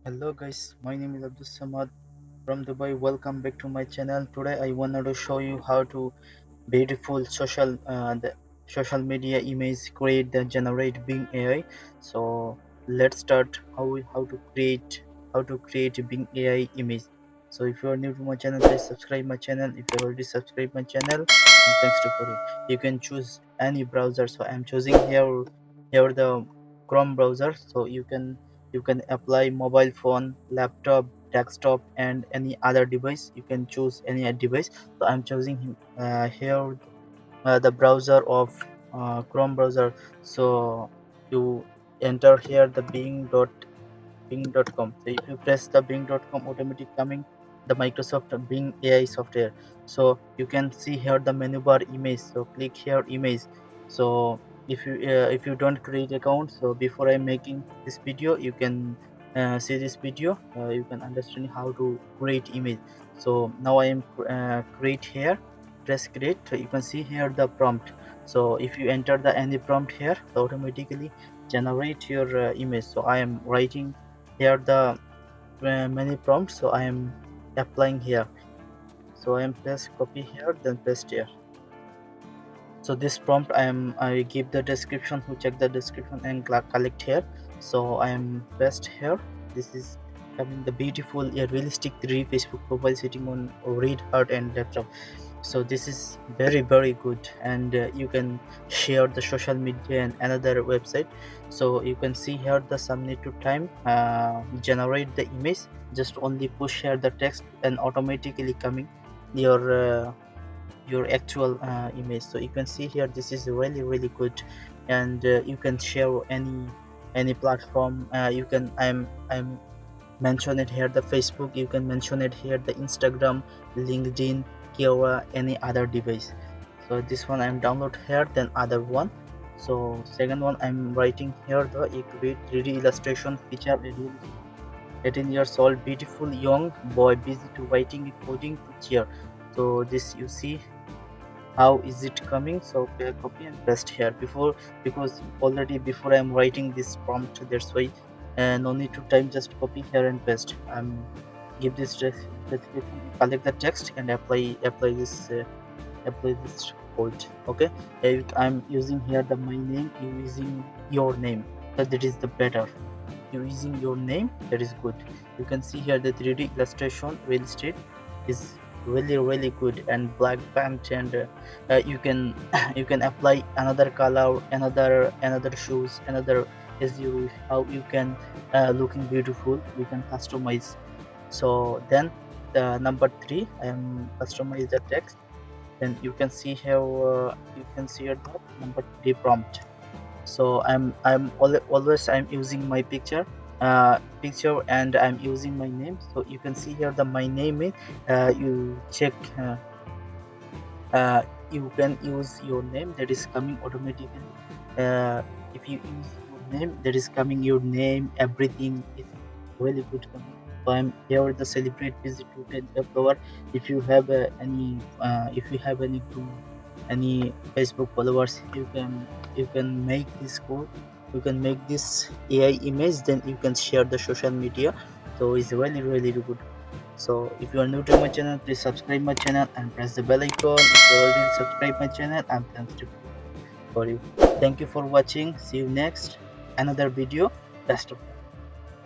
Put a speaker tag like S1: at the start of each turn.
S1: Hello guys, my name is Abdul Samad from Dubai. Welcome back to my channel. Today I wanted to show you how to beautiful the social media image create the generate Bing AI. So let's start how to create a Bing AI image. So if you are new to my channel, please subscribe my channel. If you already subscribed my channel, and thanks to for it. You can choose any browser. So I'm choosing here the Chrome browser. So you can apply mobile phone, laptop, desktop, and any other device. You can choose any device. So I'm choosing here the browser of Chrome browser. So you enter here the bing.com. So if you press the bing.com, automatic coming the Microsoft Bing AI software. So you can see here the menu bar image. So click here image. So if you don't create account, so before I'm making this video, you can see this video. You can understand how to create image. So now I am create here. Press create. So you can see here the prompt. So if you enter the any prompt here, so automatically generate your image. So I am writing here the many prompts. So I am applying here. So I am press copy here, then paste here. So this prompt I give the description, who check the description and collect here. So I am paste here. This is having the beautiful realistic 3 Facebook profile sitting on read heart and laptop. So this is very good, and you can share the social media and another website. So you can see here the submit to time, generate the image. Just only push here the text and automatically coming your actual image. So you can see here this is really good, and you can share any platform. You can I'm mention it here the Facebook. You can mention it here the Instagram, LinkedIn, Kira, any other device. So this one I'm download here, then other one. So second one I'm writing here the create 3D illustration feature. 18 years old beautiful young boy busy to writing coding to cheer. So this you see how is it coming. So copy and paste here before, because already before I'm writing this prompt, that's why no need to time, just copy here and paste. Give this description, collect the text and apply this code. Okay, I'm using here the my name, you using your name, so that is the better. You using your name, that is good. You can see here the 3D illustration real estate is really good, and black pant, and you can you can apply another color, another shoes, another, as you how you can looking beautiful, you can customize. So then the number 3, I am customize the text. Then you can see here you can see here the number 3 prompt. So always I'm using my picture, and I'm using my name. So you can see here the my name is you check you can use your name, that is coming automatically. If you use your name, that is coming your name, everything is really good coming. So I'm here the celebrate visit to the flower. If you have any Facebook followers, you can make this code, you can make this AI image, then you can share the social media. So it's really good. So if you are new to my channel, please subscribe my channel and press the bell icon. If you already subscribed my channel, I'm thankful for you. Thank you for watching. See you next another video. Best of luck.